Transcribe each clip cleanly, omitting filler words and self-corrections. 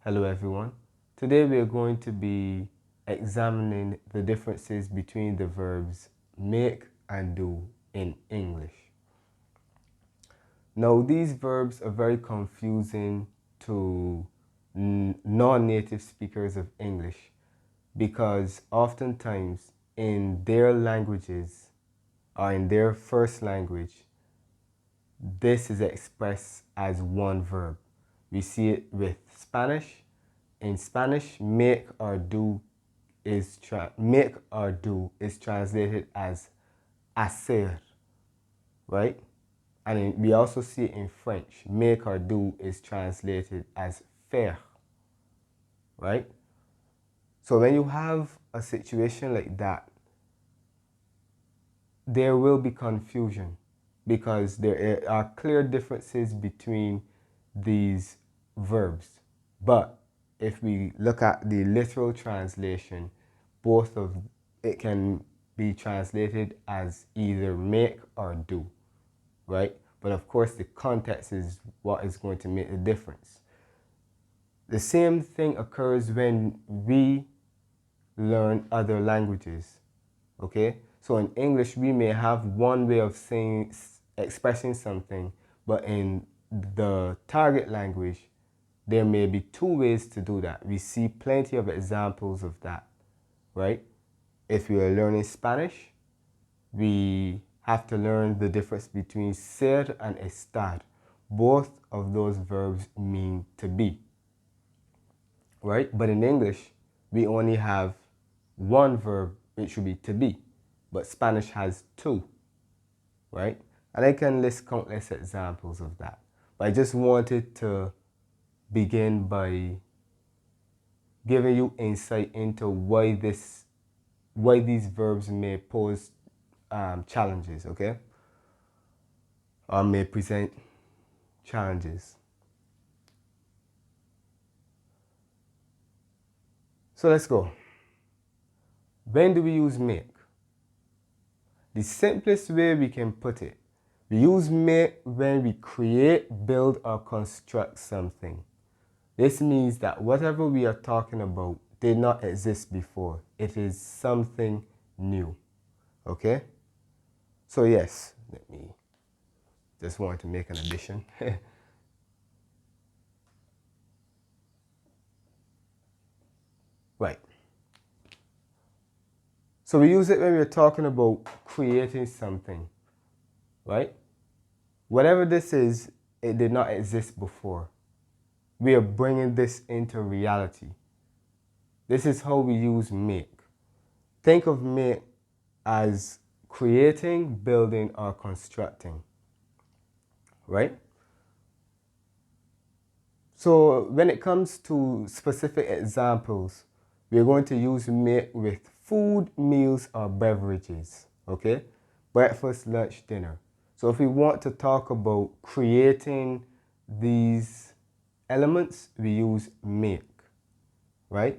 Hello everyone. Today we are going to be examining the differences between the verbs make and do in English. Now these verbs are very confusing to non-native speakers of English because oftentimes in their languages or in their first language, this is expressed as one verb. We see it with Spanish. In Spanish, make or do is translated as hacer, right? And we also see it in French. Make or do is translated as faire, right? So when you have a situation like that, there will be confusion because there are clear differences between these verbs. But if we look at the literal translation, both of it can be translated as either make or do, right? But of course, the context is what is going to make the difference. The same thing occurs when we learn other languages, okay? So in English, we may have one way of expressing something, but in the target language, there may be two ways to do that. We see plenty of examples of that, right? If we are learning Spanish, we have to learn the difference between ser and estar. Both of those verbs mean to be, right? But in English, we only have one verb, which should be to be, but Spanish has two, right? And I can list countless examples of that. But I just wanted to begin by giving you insight into why these verbs may pose challenges, okay? Or may present challenges. So let's go. When do we use make? The simplest way we can put it, we use make when we create, build, or construct something. This means that whatever we are talking about did not exist before. It is something new, okay? So yes, let me just want to make an addition. Right. So we use it when we're talking about creating something, right? Whatever this is, it did not exist before. We are bringing this into reality. This is how we use make. Think of make as creating, building, or constructing, right? So when it comes to specific examples, we're going to use make with food, meals, or beverages, okay? Breakfast, lunch, dinner. So if we want to talk about creating these elements, we use make, right?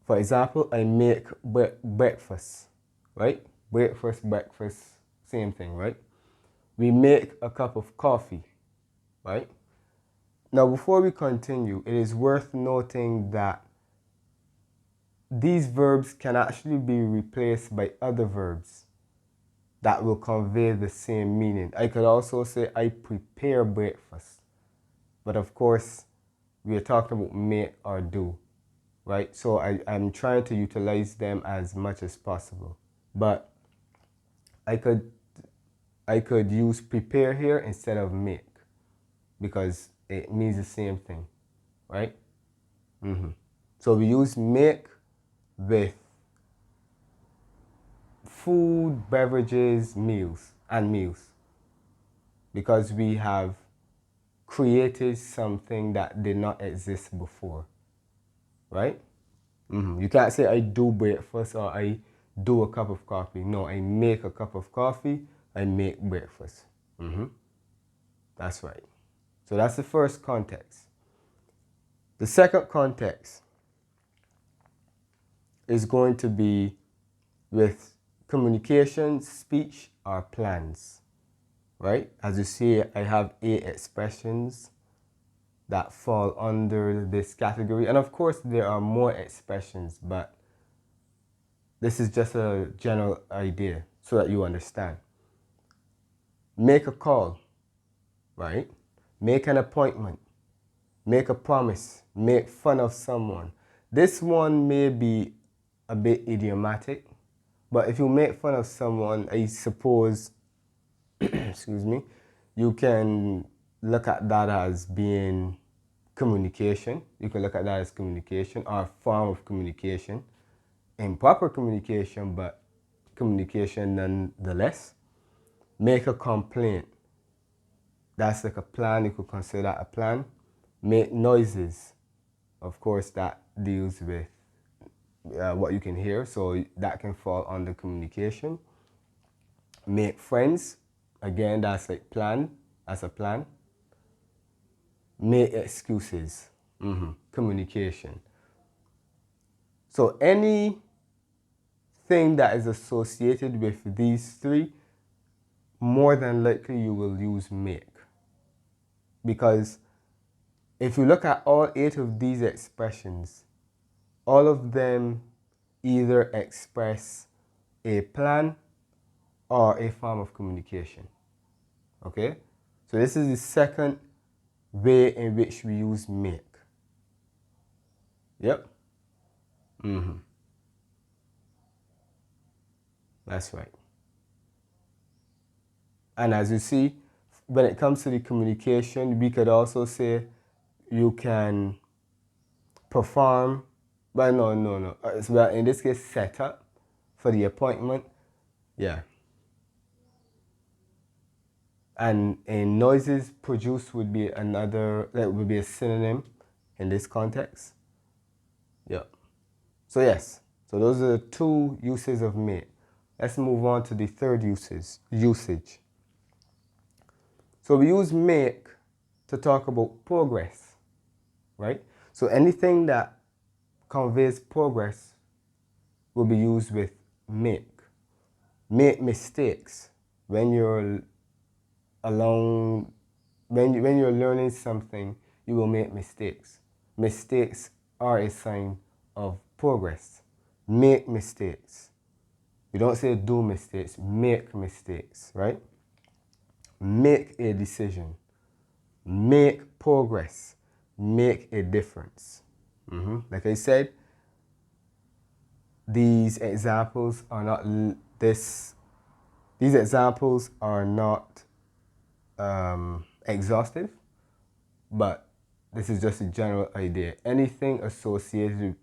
For example, I make breakfast, right? Breakfast, same thing, right? We make a cup of coffee, right? Now, before we continue, it is worth noting that these verbs can actually be replaced by other verbs that will convey the same meaning. I could also say, I prepare breakfast. But of course, we are talking about make or do, right? So I'm trying to utilize them as much as possible. But I could use prepare here instead of make because it means the same thing, right? So we use make with food, beverages, meals because we have created something that did not exist before, right? You can't say I do breakfast or I do a cup of coffee. No, I make a cup of coffee, I make breakfast. That's right. So that's the first context. The second context is going to be with communication, speech, or plans, right? As you see, I have 8 expressions that fall under this category. And of course, there are more expressions, but this is just a general idea so that you understand. Make a call, right? Make an appointment. Make a promise. Make fun of someone. This one may be a bit idiomatic, but if you make fun of someone, I suppose, excuse me, you can look at that as being communication. You can look at that as communication or a form of communication. Improper communication, but communication nonetheless. Make a complaint. That's like a plan. You could consider that a plan. Make noises. Of course, that deals with what you can hear, so that can fall under communication. Make friends. Again, that's like plan. That's a plan. Make excuses. Communication. So anything that is associated with these three, more than likely you will use make. Because if you look at all 8 of these expressions, all of them either express a plan or a form of communication. Okay? So this is the second way in which we use make. Yep. That's right. And as you see, when it comes to the communication, we could also say you can perform, but no. Well, in this case, set up for the appointment. Yeah. And in noises, produce would be another, that would be a synonym in this context. Yeah. So yes, so those are the 2 uses of make. Let's move on to the third usage. So we use make to talk about progress, right? So anything that conveys progress will be used with make. Make mistakes. When you're alone, when you're learning something, you will make mistakes. Mistakes are a sign of progress. Make mistakes. You don't say do mistakes, make mistakes, right? Make a decision. Make progress. Make a difference. Like I said, these examples are not these examples are not exhaustive, but this is just a general idea. Anything associated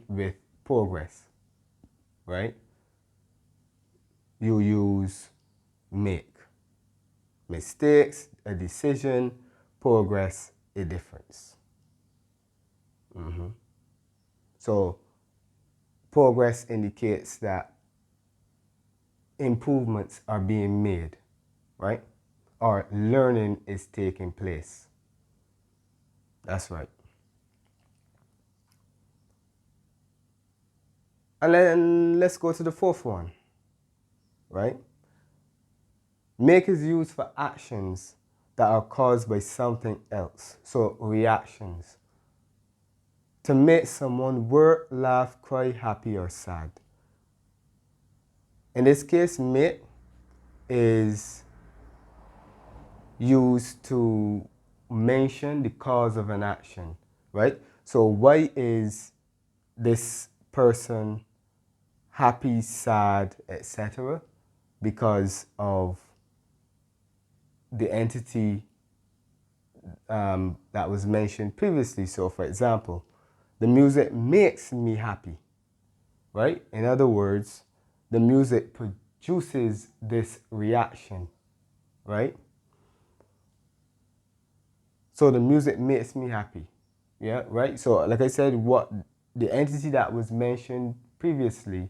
with progress, right? You use make. Mistakes, a decision, progress, a difference. So progress indicates that improvements are being made, right? Or learning is taking place. That's right. And then let's go to the fourth one, right? Make is used for actions that are caused by something else. So reactions. To make someone work, laugh, cry, happy, or sad. In this case, make is used to mention the cause of an action, right? So why is this person happy, sad, etc.? Because of the entity that was mentioned previously. So for example, the music makes me happy, right? In other words, the music produces this reaction, right? So the music makes me happy, yeah, right? So like I said, what the entity that was mentioned previously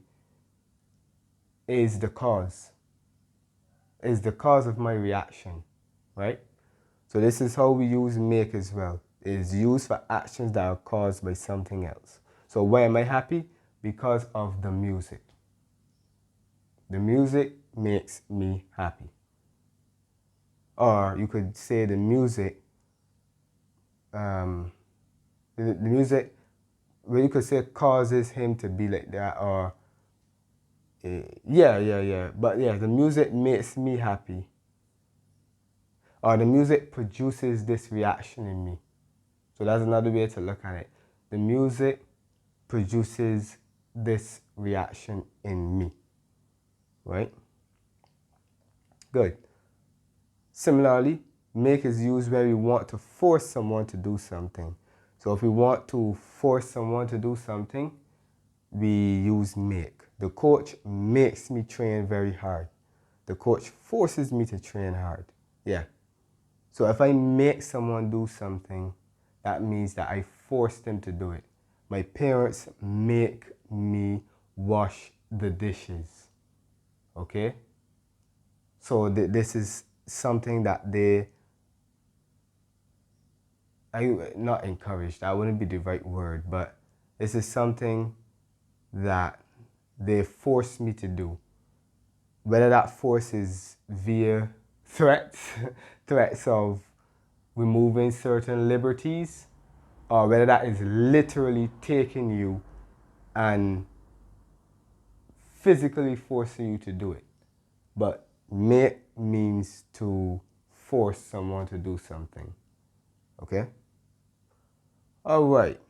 is the cause of my reaction, right? So this is how we use make as well. It is used for actions that are caused by something else. So why am I happy? Because of the music. The music makes me happy. Or you could say the music the music, well, you could say causes him to be like that, or yeah. But yeah, the music makes me happy, or the music produces this reaction in me. So that's another way to look at it. The music produces this reaction in me, right? Good. Similarly, make is used when we want to force someone to do something. So if we want to force someone to do something, we use make. The coach makes me train very hard. The coach forces me to train hard. Yeah. So if I make someone do something, that means that I force them to do it. My parents make me wash the dishes. Okay? So this is something that not encouraged, that wouldn't be the right word, but this is something that they force me to do. Whether that force is via threats, threats of removing certain liberties, or whether that is literally taking you and physically forcing you to do it. But make means to force someone to do something. Okay? All right.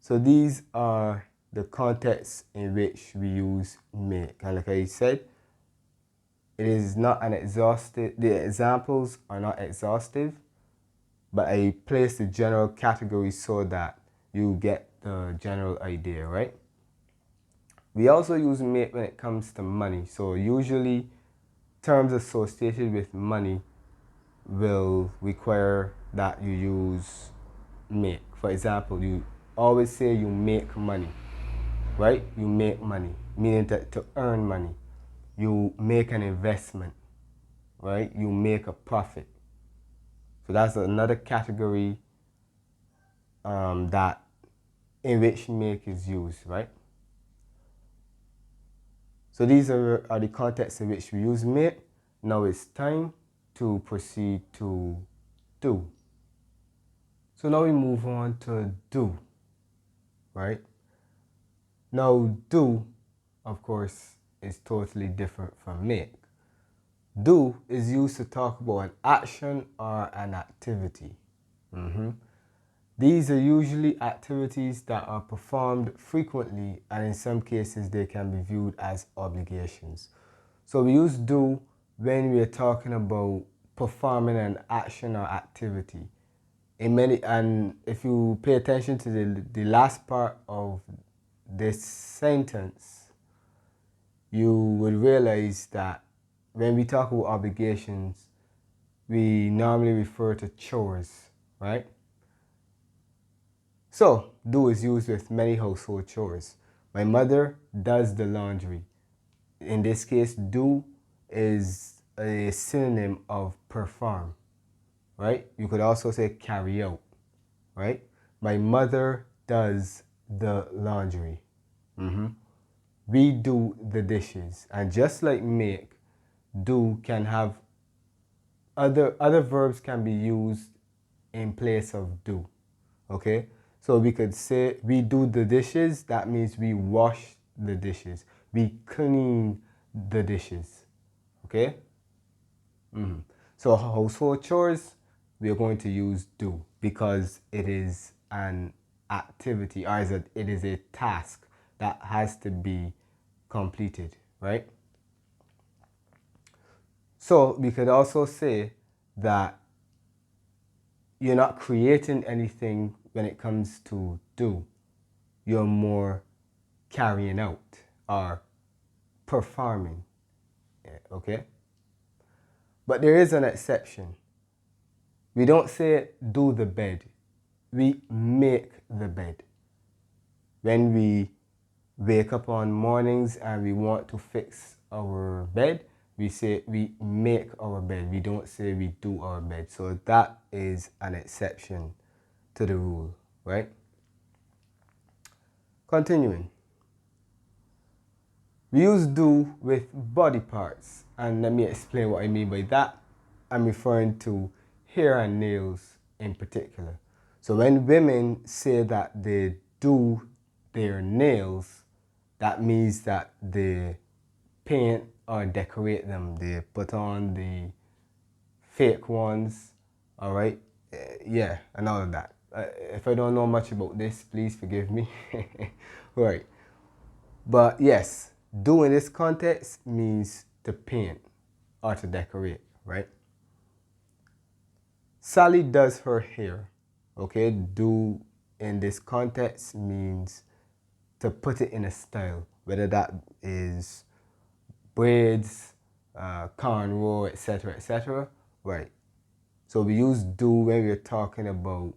So these are the contexts in which we use make. And like I said, it is not an exhaustive, the examples are not exhaustive, but I place the general category so that you get the general idea, right? We also use make when it comes to money. So usually terms associated with money will require that you use make. For example, you always say you make money, right? You make money, meaning to earn money. You make an investment, right? You make a profit. So that's another category that in which make is used, right? So these are the contexts in which we use make. Now it's time to proceed to do. So now we move on to do, right? Now do, of course, is totally different from make. Do is used to talk about an action or an activity. These are usually activities that are performed frequently, and in some cases they can be viewed as obligations. So we use do when we are talking about performing an action or activity. And if you pay attention to the last part of this sentence, you would realize that when we talk about obligations, we normally refer to chores, right? So, do is used with many household chores. My mother does the laundry. In this case, do is a synonym of perform, right? You could also say carry out, right? My mother does the laundry. We do the dishes. And just like make, do can have other verbs can be used in place of do. Okay? So we could say we do the dishes, that means we wash the dishes. We clean the dishes. Okay? So household chores, we are going to use do because it is an activity, or it is a task that has to be completed, right? So we could also say that you're not creating anything when it comes to do. You're more carrying out or performing, okay? But there is an exception. We don't say do the bed. We make the bed. When we wake up on mornings and we want to fix our bed, we say we make our bed. We don't say we do our bed. So that is an exception to the rule, right? Continuing. We use do with body parts. And let me explain what I mean by that. I'm referring to hair and nails. in particular. So when women say that they do their nails, that means that they paint or decorate them. They put on the fake ones, all right? Yeah, and all of that. If I don't know much about this, please forgive me. Right. But yes, do in this context means to paint or to decorate, right? Sally does her hair. Okay, do in this context means to put it in a style, whether that is braids, cornrow, etc., etc. Right. So we use do when we're talking about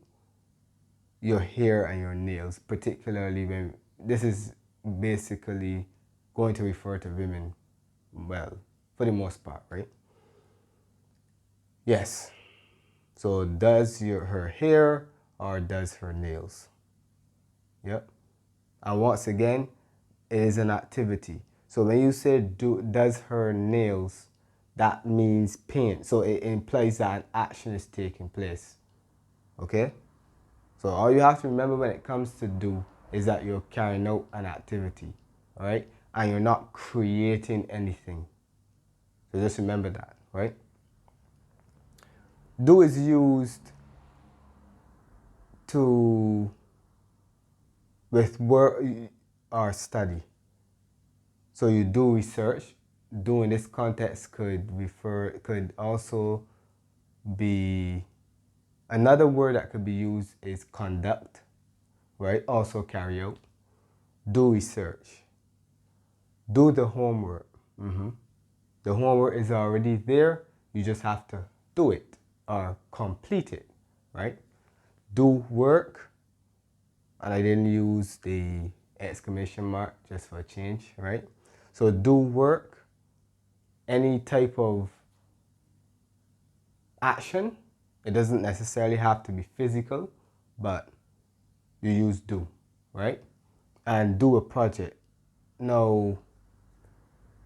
your hair and your nails, particularly when this is basically going to refer to women, well, for the most part, right? Yes. So does her hair or does her nails? Yep. And once again, it is an activity. So when you say does her nails, that means paint. So it implies that an action is taking place. Okay? So all you have to remember when it comes to do is that you're carrying out an activity. All right? And you're not creating anything. So just remember that, right? Do is used to with work or study. So you do research. Do in this context could also be another word that could be used is conduct, right? Also carry out. Do research. Do the homework. The homework is already there. You just have to do it or complete it, right? Do work. And I didn't use the exclamation mark just for a change, right? So do work, any type of action. It doesn't necessarily have to be physical, but you use do, right? And do a project. Now,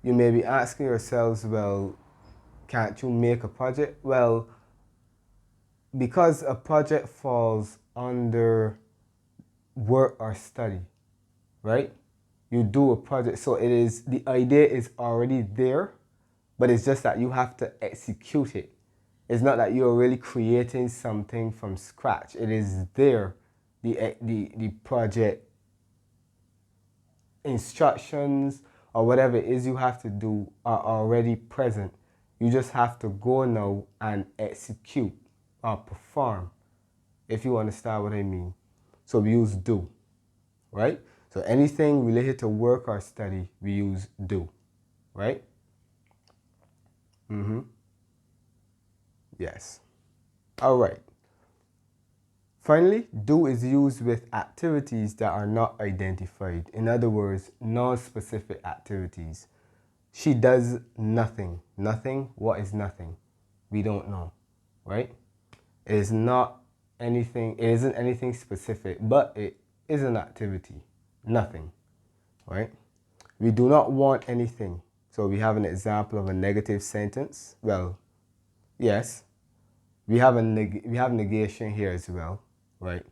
you may be asking yourselves, well, can't you make a project? Well, because a project falls under work or study, right? You do a project, so it is, the idea is already there, but it's just that you have to execute it. It's not that you're really creating something from scratch. It is there. The project instructions or whatever it is you have to do are already present. You just have to go now and execute or perform, if you understand what I mean. So we use do, right? So anything related to work or study, we use do, right? Yes. All right. Finally, do is used with activities that are not identified. In other words, non-specific activities. She does nothing. Nothing? What is nothing? We don't know, right? It is not anything, it isn't anything specific, but it is an activity. Nothing, right? We do not want anything. So we have an example of a negative sentence. Well, yes, we have negation here as well, right?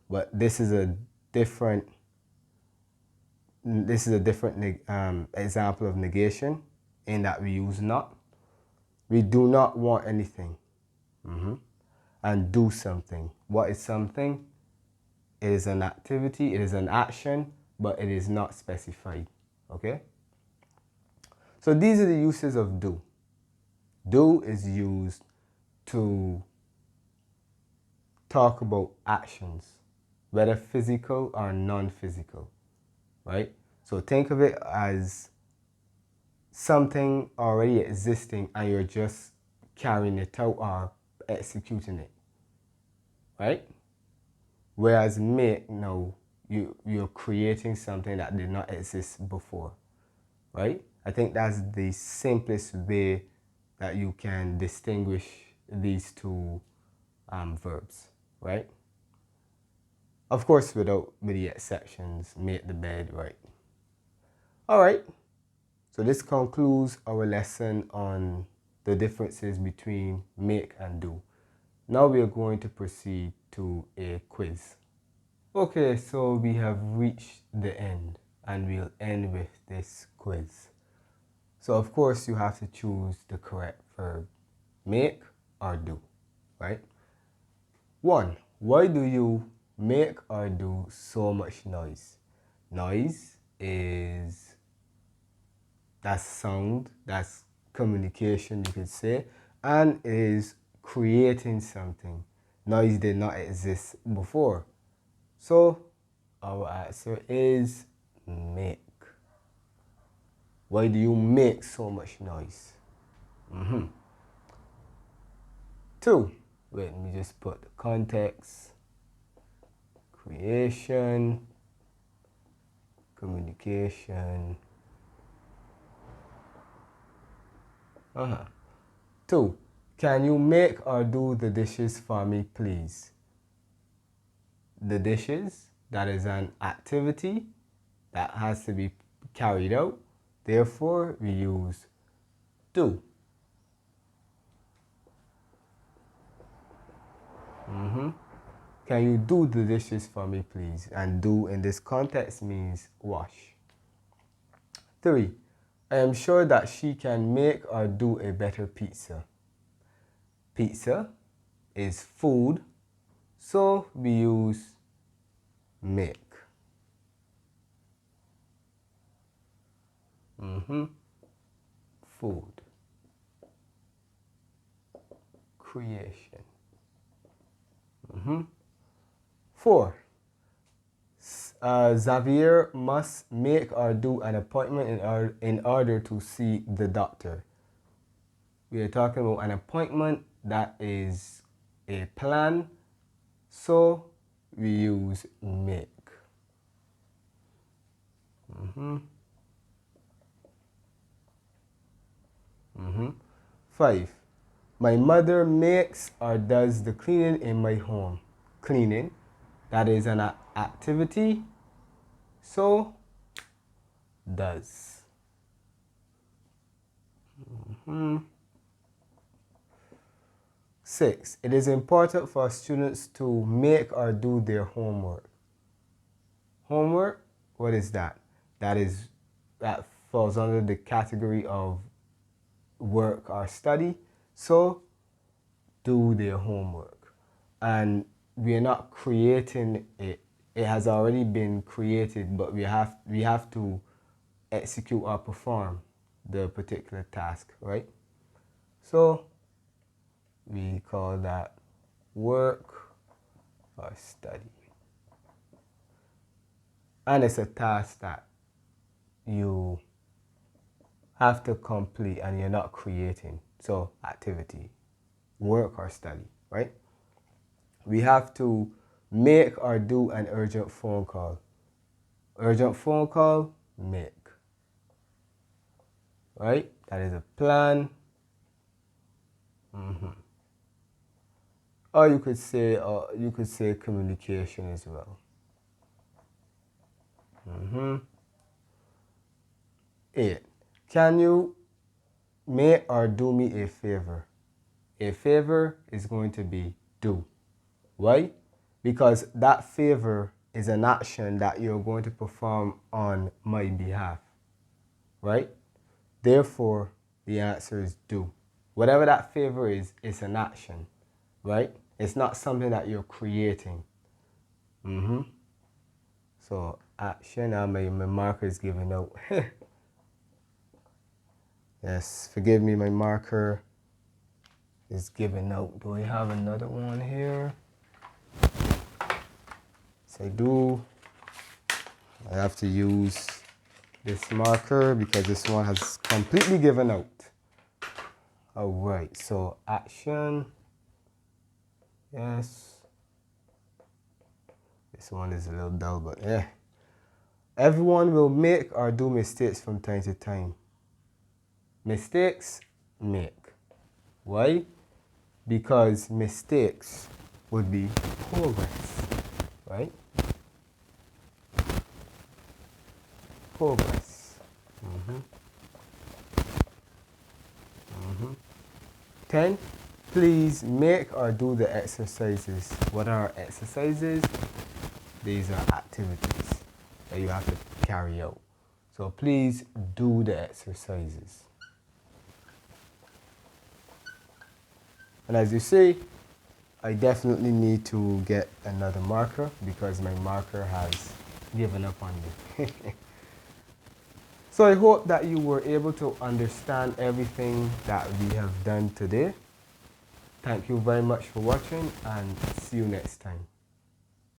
But this is a different example of negation in that we use not. We do not want anything. And do something. What is something? It is an activity, it is an action, but it is not specified. Okay? So these are the uses of do. Do is used to talk about actions, whether physical or non-physical, right? So think of it as something already existing and you're just carrying it out or executing it, right? Whereas make, no, you're creating something that did not exist before, right? I think that's the simplest way that you can distinguish these two verbs, right? Of course, with the exceptions, make the bed, right? All right, so this concludes our lesson on the differences between make and do. Now we are going to proceed to a quiz. Okay, so we have reached the end and we'll end with this quiz. So of course you have to choose the correct verb, make or do, right? 1. Why do you make or do so much noise? Noise is, that's sound, that's communication, you could say, and is creating something. Noise did not exist before. So our answer is make. Why do you make so much noise? 2. Let me just put the context. Creation, communication. 2. Can you make or do the dishes for me, please? The dishes, that is an activity that has to be carried out. Therefore, we use do. Can you do the dishes for me, please? And do in this context means wash. 3. I am sure that she can make or do a better pizza. Pizza is food, so we use make. Food. Creation. 4. Xavier must make or do an appointment in order to see the doctor. We are talking about an appointment that is a plan, so we use make. 5. My mother makes or does the cleaning in my home. Cleaning, that is an activity, so does. 6. It is important for students to make or do their homework. Homework, what is that? That falls under the category of work or study. So do their homework. And we are not creating it. It has already been created, but we have to execute or perform the particular task, right? So we call that work or study. And it's a task that you have to complete and you're not creating. So activity, work or study, right? We have to make or do an urgent phone call. Urgent phone call, make. Right? That is a plan. Or you could say communication as well. 8. Can you make or do me a favor? A favor is going to be do. Why? Because that favor is an action that you're going to perform on my behalf. Right? Therefore, the answer is do. Whatever that favor is, it's an action. Right? It's not something that you're creating. So action, my marker is giving out. Yes, forgive me, my marker is giving out. Do I have another one here? Yes, I do. I have to use this marker because this one has completely given out. All right, so action. Yes. This one is a little dull, but yeah. Everyone will make or do mistakes from time to time. Mistakes, make. Why? Because mistakes would be progress, right? Progress. 10. please make or do the exercises. What are exercises? These are activities that you have to carry out. So please do the exercises. And as you see, I definitely need to get another marker because my marker has given up on me. So I hope that you were able to understand everything that we have done today. Thank you very much for watching and see you next time.